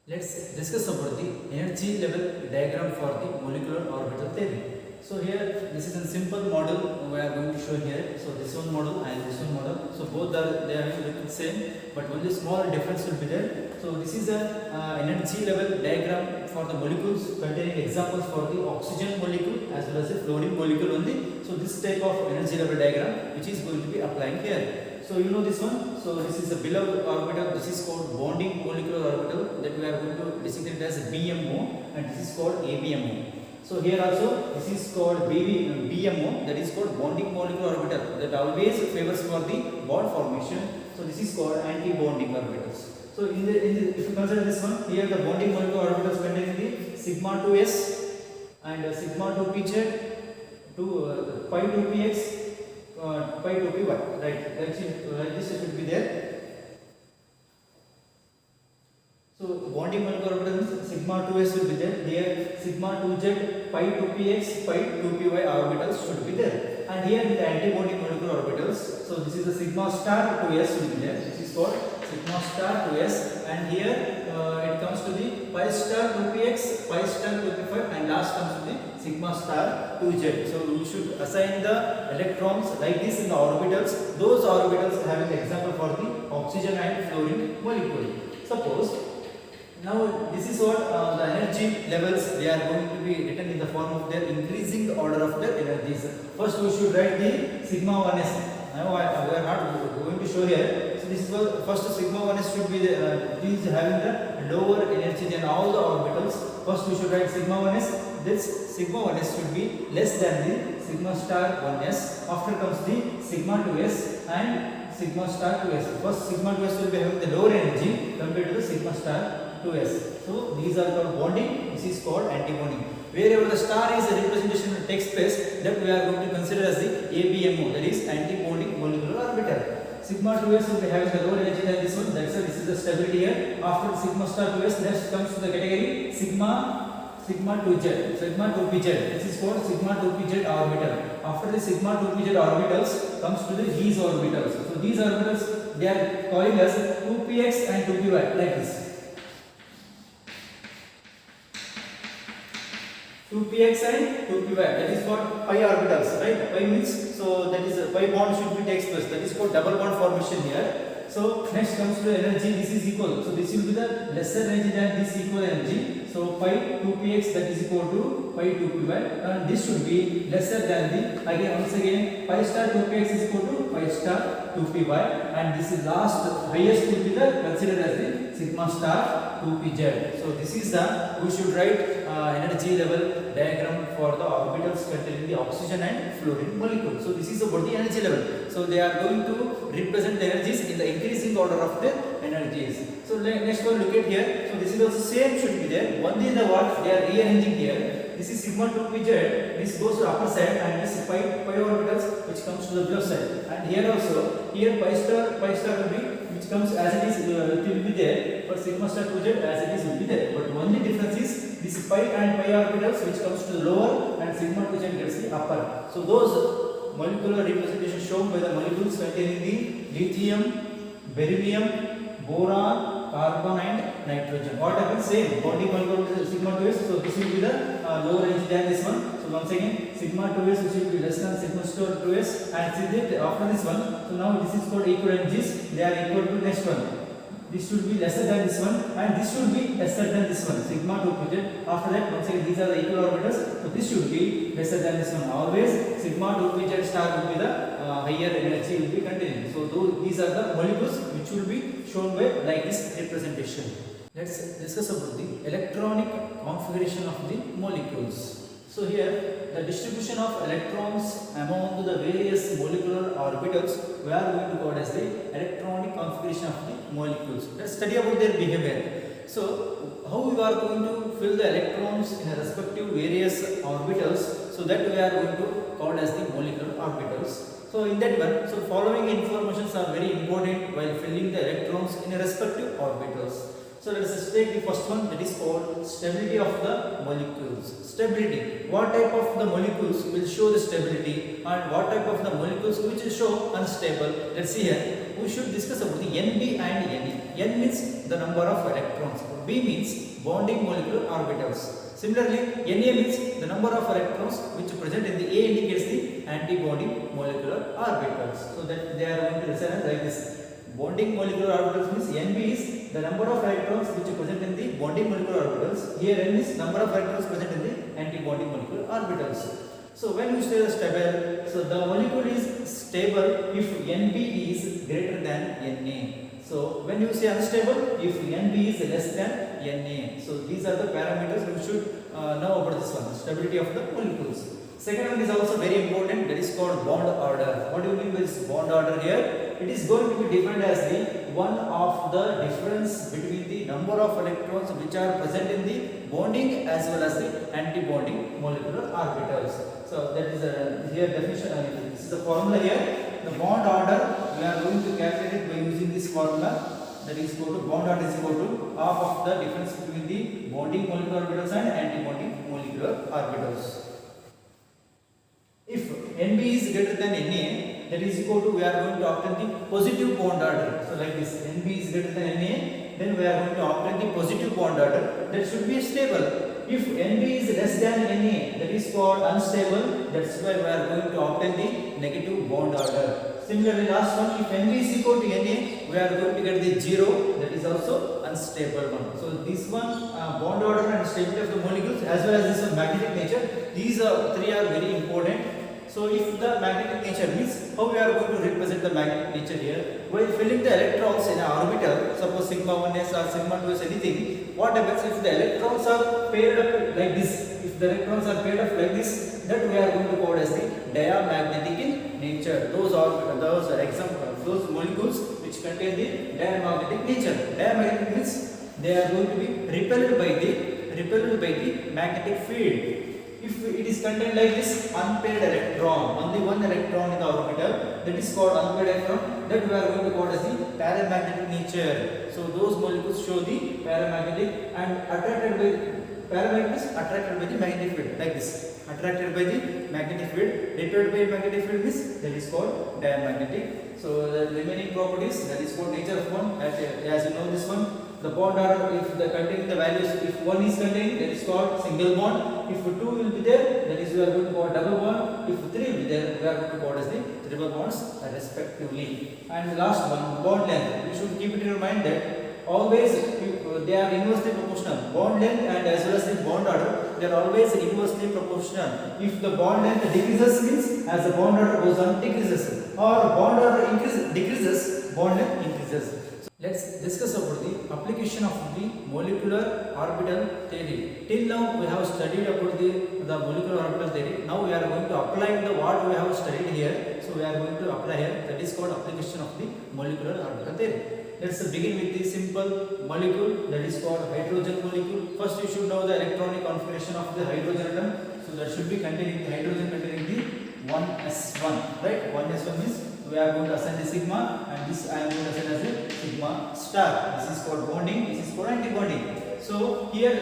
Let's discuss about the energy level diagram for the molecular orbital theory. So here this is a simple model we are going to show here. So this one model and this one model. So both are they are the same, but only small difference will be there. So this is a energy level diagram for the molecules containing examples for the oxygen molecule as well as the fluorine molecule only. So this type of energy level diagram which is going to be applying here. So you know this one. So this is a below orbital. This is called bonding molecular orbital that we are going to designate as BMO, and this is called ABMO. So here also this is called BMO, that is called bonding molecular orbital, that always favors for the bond formation. So this is called anti-bonding orbitals. So if you consider this one, here the bonding molecular orbitals containing the sigma 2s and sigma 2pz to pi 2px. Pi 2py, right? Like this should be there. So bonding molecular orbitals sigma 2s will be there. Here sigma 2z, pi 2px, pi 2py orbitals should be there. And here in the anti-bonding molecular orbitals, so this is the sigma star 2s will be there. This is called sigma star 2s, and here it comes to the pi star 2px, pi star 2p5, and last comes to the sigma star 2z. So we should assign the electrons like this in the orbitals. Those orbitals having the example for the oxygen and fluorine molecule. Suppose now this is what the energy levels they are going to be written in the form of their increasing order of their energies. First we should write the sigma 1s. Now we are not going to show here. So this is what first sigma 1s should be these having the lower energy than all the orbitals. First we should write sigma 1s. This sigma 1s should be less than the sigma star 1s. After comes the sigma 2s and sigma star 2s. First sigma 2s will be having the lower energy compared to the sigma star 2s. So these are called bonding. This is called anti-bonding. Wherever the star is a representation takes place, that we are going to consider as the ABMO, that is anti-bonding molecular orbital. Sigma 2s will be having the lower energy than this one. That's why this is the stability here. After sigma star 2s, next comes to the category sigma 2z, sigma 2pz. This is called sigma 2pz orbital. After the sigma 2pz orbitals comes to these orbitals. So these orbitals they are calling as 2px and 2py, like this. 2px and 2py, that is what pi orbitals, right? Pi means, so that is a pi bond should be takes place, that is called double bond formation here. So next comes to energy, this is equal, so this will be the lesser energy than this equal energy. So pi 2px that is equal to pi 2py, and this should be lesser than the, again once again, pi star 2px is equal to pi star 2py, and this is last highest will be the considered as the sigma star 2pz. So this is the, we should write energy level diagram for the orbitals containing the oxygen and fluorine molecule. So this is about the energy level. So they are going to represent the energies in the increasing order of the energies. So next one, look at here. So this is also same should be there. Only the what they are rearranging here. This is sigma 2pz. This goes to upper side, and this pi orbitals which comes to the below side. And here also, here pi star will be which comes as it is, it will be there. For sigma star 2z as it is will be there. But only difference is this pi and pi orbitals which comes to the lower, and sigma 2z gets the upper. So those molecular representations shown by the molecules containing the lithium, beryllium, boron, carbon and nitrogen. What happens? Same bonding molecule sigma 2s. So this will be the lower energy than this one. So once again sigma 2s which will be less than sigma star 2s, and see after this one. So now this is called equal energies. They are equal to next one. This should be lesser than this one, and this should be lesser than this one, sigma 2pz. After that, once again, these are the equal orbitals, so this should be lesser than this one. Always sigma 2pz star will be the higher energy will be continuing. So these are the molecules which will be shown by like this representation. Let's discuss about the electronic configuration of the molecules. So here the distribution of electrons among the various molecular orbitals we are going to call as the electronic configuration of the molecules. Let's study about their behavior. So how we are going to fill the electrons in respective various orbitals, so that we are going to call as the molecular orbitals. So in that one, so following informations are very important while filling the electrons in respective orbitals. So let us take the first one, that is called stability of the molecules. Stability. What type of the molecules will show the stability, and what type of the molecules which will show unstable? Let's see here. We should discuss about the NB and Ne. N means the number of electrons. B means bonding molecular orbitals. Similarly, Na means the number of electrons which present in the A indicates the anti-bonding molecular orbitals. So that they are going to resonate like this. Bonding molecular orbitals means Nb is the number of electrons which are present in the bonding molecular orbitals. Here N is number of electrons present in the anti-bonding molecular orbitals. So when you say stable, so the molecule is stable if Nb is greater than Na. So when you say unstable, if Nb is less than Na. So these are the parameters you should know about this one, stability of the molecules. Second one is also very important, that is called bond order. What do you mean by this bond order here? It is going to be defined as the one of the difference between the number of electrons which are present in the bonding as well as the anti-bonding molecular orbitals. So that is here definition. This is the formula here. The bond order we are going to calculate it by using this formula. That is equal to bond order is equal to half of the difference between the bonding molecular orbitals and anti-bonding molecular orbitals. If Nb is greater than Na, that is equal to we are going to obtain the positive bond order. So like this, Nb is greater than Na, then we are going to obtain the positive bond order. That should be stable. If Nb is less than Na, that is called unstable. That's why we are going to obtain the negative bond order. Similarly, last one, if Nb is equal to Na, we are going to get the 0. That is also unstable one. So this one bond order and stability of the molecules as well as this one magnetic nature. These three are very important. So if the magnetic nature means how we are going to represent the magnetic nature here. While filling the electrons in an orbital, suppose sigma 1s or sigma 2s anything, what happens if the electrons are paired up like this? If the electrons are paired up like this, that we are going to call as the diamagnetic in nature. Those examples, those molecules which contain the diamagnetic nature. Diamagnetic means they are going to be repelled by the magnetic field. If it is contained like this unpaired electron, only one electron in the orbital, that is called unpaired electron, that we are going to call as the paramagnetic nature. So those molecules show the paramagnetic and attracted by the magnetic field like this. Attracted by the magnetic field, repelled by magnetic field means that is called diamagnetic. So the remaining properties, that is called nature of one, as you know this one. The bond order, if the containing the values, if 1 is contained, that is called single bond. If 2 will be there, that is we are going to call double bond. If 3 will be there, we are going to call as the triple bonds respectively. And the last one, bond length. You should keep it in your mind that always they are inversely proportional. Bond length and as well as the bond order, they are always inversely proportional. If the bond length decreases means as the bond order goes on decreases, or bond order decreases, bond length increases. Let's discuss about the application of the molecular orbital theory. Till now we have studied about the molecular orbital theory. Now we are going to apply the what we have studied here. So we are going to apply here. That is called application of the molecular orbital theory. Let's begin with the simple molecule, that is called hydrogen molecule. First you should know the electronic configuration of the hydrogen atom. So that should be containing the hydrogen containing the 1s1, right? 1s1 means we are going to assign the sigma, and this I am going to assign as a sigma star. This is called bonding, this is called anti-bonding. So here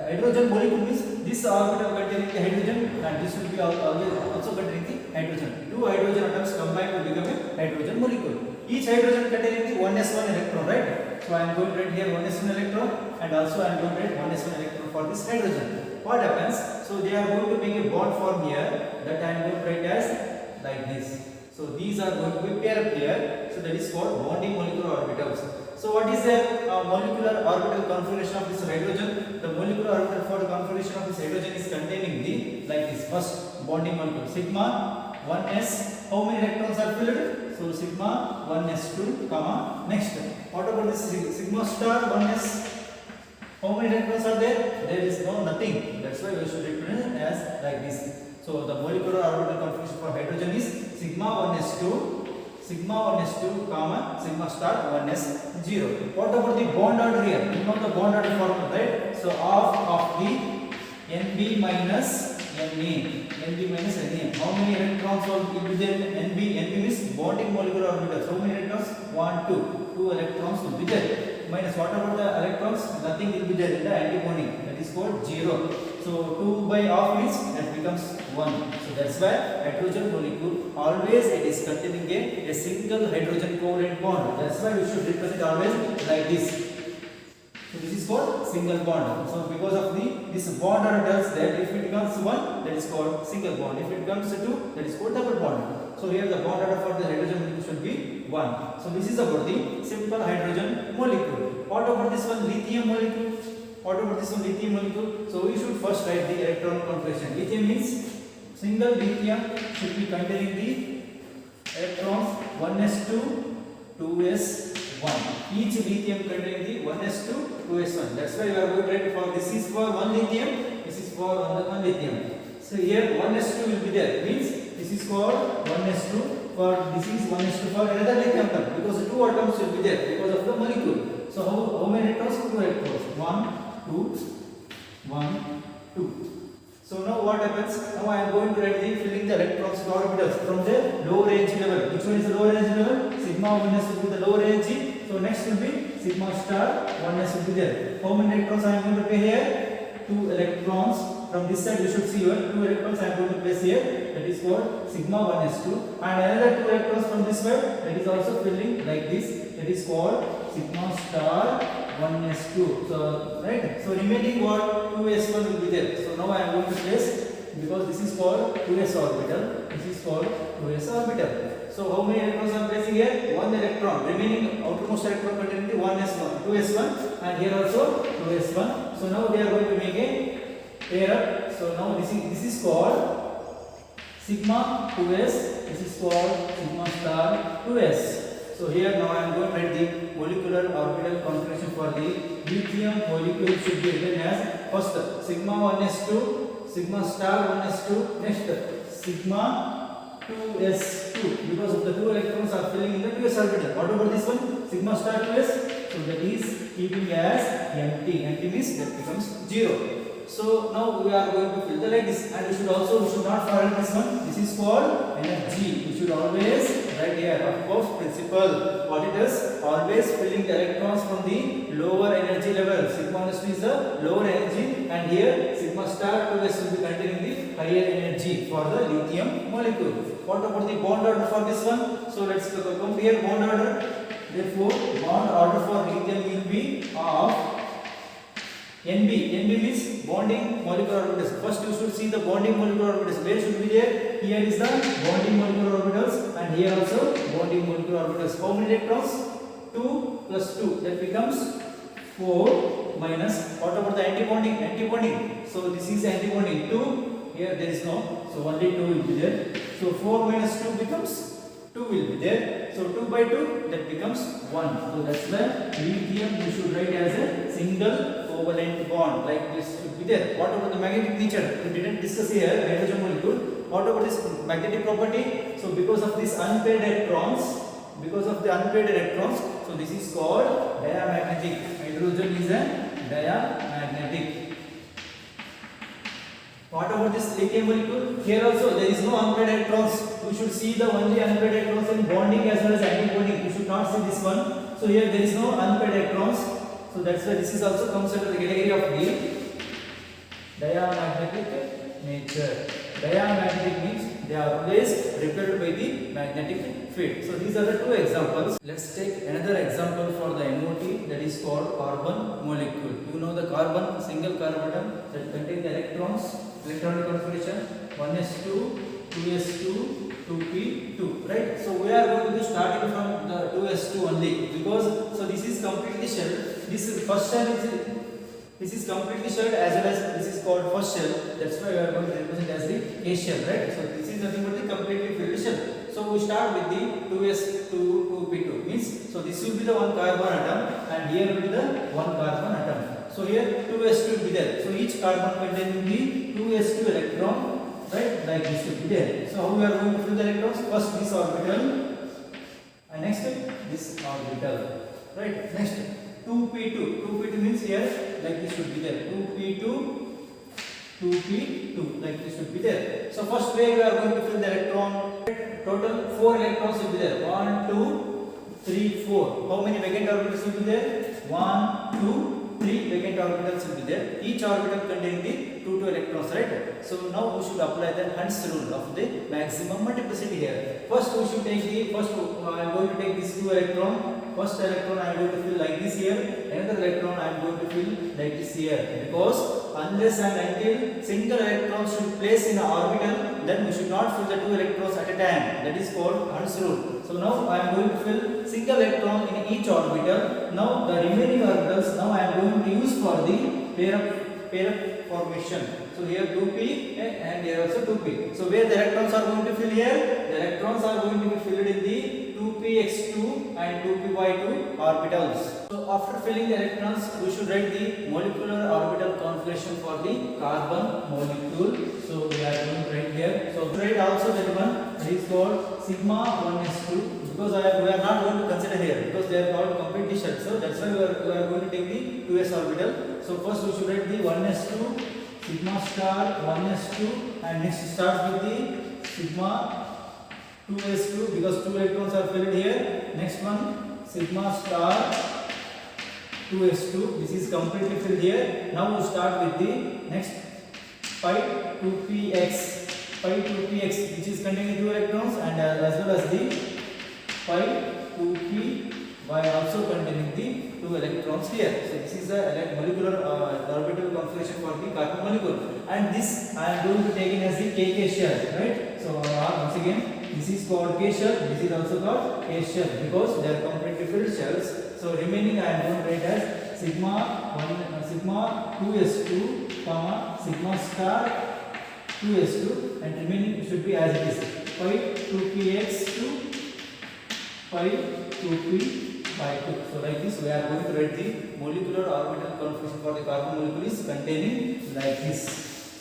hydrogen molecule means this orbital containing the hydrogen, and this will be always also containing the hydrogen. Two hydrogen atoms combine to become a hydrogen molecule. Each hydrogen containing the 1s1 electron, right? So I am going to write here 1s1 electron, and also I am going to write 1s1 electron for this hydrogen. What happens? So they are going to make a bond form here, that I am going to write as like this. So these are going to be pair up here. So that is called bonding molecular orbitals. So what is the molecular orbital configuration of this hydrogen? The molecular orbital for the configuration of this hydrogen is containing the like this. First bonding molecule sigma 1s. How many electrons are filled? So sigma 1s2, comma next. What about this sigma star 1s? How many electrons are there? There is nothing. That's why we should represent as like this. So the molecular orbital configuration for hydrogen is sigma 1s2, comma sigma star 1s0. What about the bond order here? You know the bond order formula, right? So half of the Nb minus Na. How many electrons will be there in Nb? Nb means bonding molecular orbitals. How many electrons? 1, 2. 2 electrons will be there. Minus what about the electrons? Nothing will be there in the anti-bonding. That is called 0. So 2 by half means that becomes 1. So that's why hydrogen molecule always it is containing a single hydrogen covalent bond. That's why we should represent always like this. So this is called single bond. So because of this bond order tells that if it becomes 1, that is called single bond. If it becomes 2, that is called double bond. So here the bond order for the hydrogen molecule should be 1. So this is about the simple hydrogen molecule. What about this one, lithium molecule? What about this one, lithium molecule? So we should first write the electron configuration. Lithium means single lithium should be containing the electrons 1s2, 2s1. Each lithium containing the 1s2, 2s1. That's why we are going to write for this is for one lithium, this is for one lithium. So here 1s2 will be there. Means this is for 1s2, for this is 1s2 for another lithium atom, because the two atoms will be there because of the molecule. So how many electrons? 2 electrons. 1, 2, 1, 2. So now what happens? Now I am going to write the filling the electrons to orbitals from the low range level. Which one is the low range level? Sigma 1s will be the low range. So next will be sigma star 1s will be there. How many electrons I am going to play here? 2 electrons. From this side you should see here 2 electrons I am going to place here. That is called sigma 1s2. And another 2 electrons from this side, that is also filling like this. That is called sigma star 1s2. So right. So remaining what 2s1 will be there. So now I am going to place, because this is called 2s orbital. This is called 2s orbital. So how many electrons I am placing here? 1 electron. Remaining outermost electron containing the 1s1, 2s1, and here also 2s1. So now they are going to make a pair up. So now this is called sigma 2s. This is called sigma star 2s. So here now I am going to write the molecular orbital configuration for the lithium molecule should be written as first sigma 1s2, sigma star 1s2, next sigma 2s2, because of the 2 electrons are filling in the 2s orbital. What about this one? Sigma star 2s. So that is keeping as empty. Empty means that becomes 0. So now we are going to fill the like this, and we should not forget this one. This is called energy. We should always write here. Of course, principle. What it is? Always filling the electrons from the lower energy level. Sigma 1s2 is the lower energy, and here sigma star 2s will be containing the higher energy for the lithium molecule. What about the bond order for this one? So let's come here. Bond order. Therefore, bond order for lithium will be of NB. NB means bonding molecular orbitals. First you should see the bonding molecular orbitals. Where should be there? Here is the bonding molecular orbitals, and here also bonding molecular orbitals. How many electrons? 2 plus 2. That becomes 4 minus. What about the anti-bonding? Anti-bonding. So this is anti-bonding. 2. Here there is no. So only 2 will be there. So 4 minus 2 becomes 2 will be there. So 2 by 2 that becomes 1. So that's why lithium we should write as a single covalent bond like this should be there. What about the magnetic nature? We didn't discuss here hydrogen molecule. What about this magnetic property? So because of this unpaired electrons, so this is called diamagnetic. Hydrogen is a diamagnetic. What about this lithium molecule? Here also there is no unpaired electrons. We should see the only unpaired electrons in bonding as well as anti-bonding. We should not see this one. So here there is no unpaired electrons. So that's why this is also comes under the category of the diamagnetic nature. Diamagnetic means they are always repelled by the magnetic field. So these are the 2 examples. Let's take another example for the MOT, that is called carbon molecule. You know the carbon, single carbon atom that contain the electrons, electronic configuration 1s2, 2s2, 2p2, right? So we are going to be starting from the 2s2 only, because so this is completely shelled. This first shell is completely shelled, as well as this is called first shell. That's why we are going to represent as the A shell, right? So this is nothing but the completely filled shell. So we start with the 2s2, 2p2 means, so this will be the one carbon atom, and here will be the one carbon atom. So here 2s2 will be there. So each carbon containing the 2s2 electron, right? Like this will be there. So how we are going to fill the electrons? First this orbital, and next this orbital, right? Next 2p2. 2p2 means here like this should be there. 2p2, 2p2 like this should be there. So first way we are going to fill the electron. Total 4 electrons will be there. 1, 2, 3, 4. How many vacant orbitals will be there? 1, 2, 3 vacant orbitals will be there. Each orbital containing the 2 electrons, right? So now we should apply the Hund's rule of the maximum multiplicity here. First we should take the I am going to take this 2 electron. First electron I am going to fill like this here. Another electron I am going to fill like this here. Because unless and until single electron should place in an orbital, then we should not fill the 2 electrons at a time. That is called Hund's rule. So now I am going to fill single electron in each orbital. Now the remaining orbitals now I am going to use for the pair up formation. So here 2p and here also 2p. So where the electrons are going to fill here? The electrons are going to be filled in the 2px2 and 2py2 orbitals. So after filling the electrons, we should write the molecular orbital configuration for the carbon molecule. So we are going to write here. So write also that one, that is called sigma 1s2, because we are not going to consider here because they are called completely shut. So that's why we are going to take the 2s orbital. So first we should write the 1s2 sigma star 1s2, and next starts with the sigma 2s2 because 2 electrons are filled here. Next one sigma star 2s2, this is completely filled here. Now we start with the next pi 2px which is containing 2 electrons, and as well as the pi 2p by also containing the 2 electrons here. So this is the molecular orbital configuration for the carbon molecule, and this I am going to take in as the kk shell, right? So once again, this is called k shell, this is also called k shell because they are completely filled shells. So remaining I am going to write as sigma 2s2 comma sigma star 2s2, and remaining should be as it is pi 2px2 pi 2p by 2. So like this we are going to write the molecular orbital configuration for the carbon molecule is containing like this.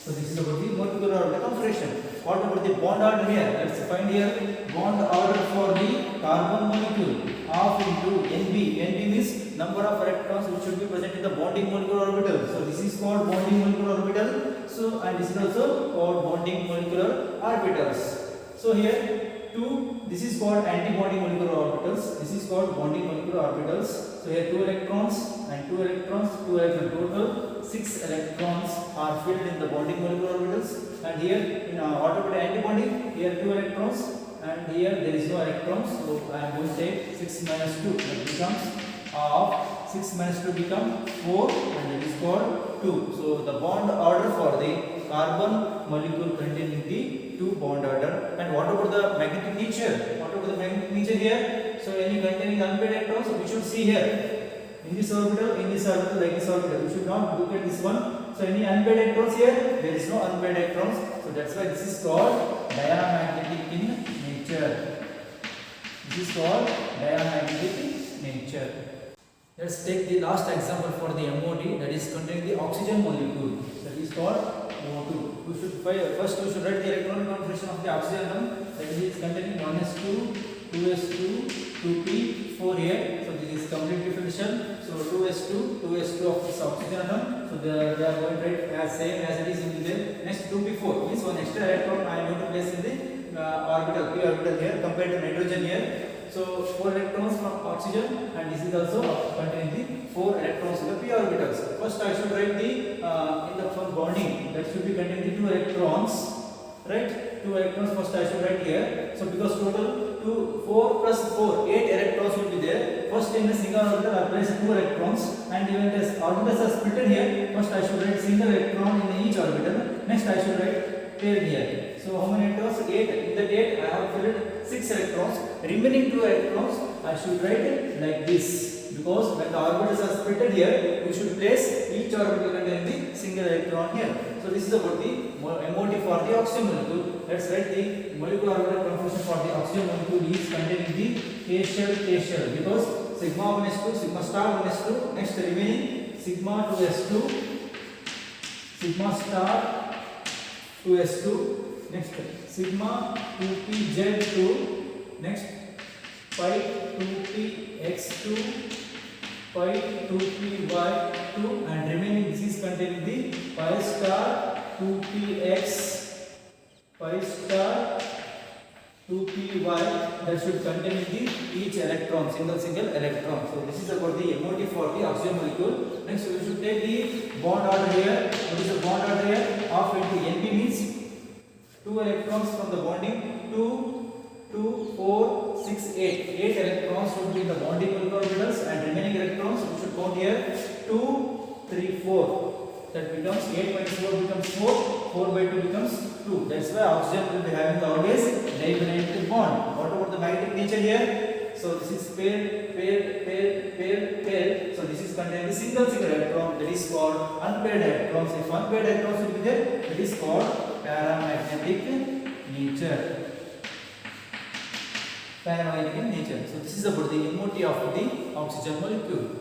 So this is about the molecular orbital configuration. What about the bond order here? Let's find here bond order for the carbon molecule of into Nb. Nb means number of electrons which should be present in the bonding molecular orbital. So this is called bonding molecular orbital. So and this is also called bonding molecular orbitals. So here 2, this is called anti-bonding molecular orbitals. This is called bonding molecular orbitals. So here 2 electrons and 2 electrons, total 6 electrons are filled in the bonding molecular orbitals. And here in what about anti-bonding? Here 2 electrons and here there is no electrons. So I am going to take 6 minus 2. That becomes 6 minus 2 become 4, and that is called 2. So the bond order for the carbon molecule containing the 2 bond order. And what about the magnetic nature? What about the magnetic nature here? So any containing unpaired electrons, we should see here in this orbital, like this orbital. We should not look at this one. So any unpaired electrons here, there is no unpaired electrons. So that's why this is called diamagnetic in nature. This is called diamagnetic in nature. Let's take the last example for the MOD, that is containing the oxygen molecule, that is called O2. We should first we should write the electronic configuration of the oxygen atom, that is containing 1s2, 2s2, 2p, 4 here. So this is completely filled shell. So 2s2 of this oxygen atom. So they are going to write as same as it is in the next 2p4 means one extra electron I am going to place in the orbital, p orbital here compared to nitrogen here. So 4 electrons from oxygen, and this is also containing the 4 electrons in the p orbitals. First I should write the in the for bonding, that should be containing the 2 electrons, right? 2 electrons first I should write here. So because total 4 plus 4, 8 electrons will be there. First in the single orbital I place 2 electrons, and even this orbitals are split here. First I should write single electron in each orbital. Next I should write pair here. So how many electrons? 8. In that 8 I have filled 6 electrons. Remaining 2 electrons I should write like this, because when the orbitals are split here, we should place each orbital containing the single electron here. So this is about the MOD for the oxygen molecule. Let's write the molecular orbital configuration for the oxygen molecule is containing the K shell, because sigma 1s2, sigma star 1s2, next remaining sigma 2s2, sigma star 2s2, next sigma 2pz2, next pi 2px2, pi 2py2, and remaining this is containing the pi star 2px, pi star 2py, py that should contain each electron, single electron. So this is about the MOT for the oxygen molecule. Next we should take the bond order here. What is the bond order here? Half into Np means 2 electrons from the bonding, 2, 4, 6, 8. 8 electrons should be in the bonding molecular orbitals, and remaining electrons we should count here 2, 3, 4. That becomes 8 minus 4 becomes 4, 4 by 2 becomes 2. That's why oxygen will be having always divalent bond. What about the magnetic nature here? So this is pair. So this is containing the single electron, that is called unpaired electrons. If unpaired electrons will be there, that is called paramagnetic nature. Paramagnetic nature. So this is about the MOT of the oxygen molecule.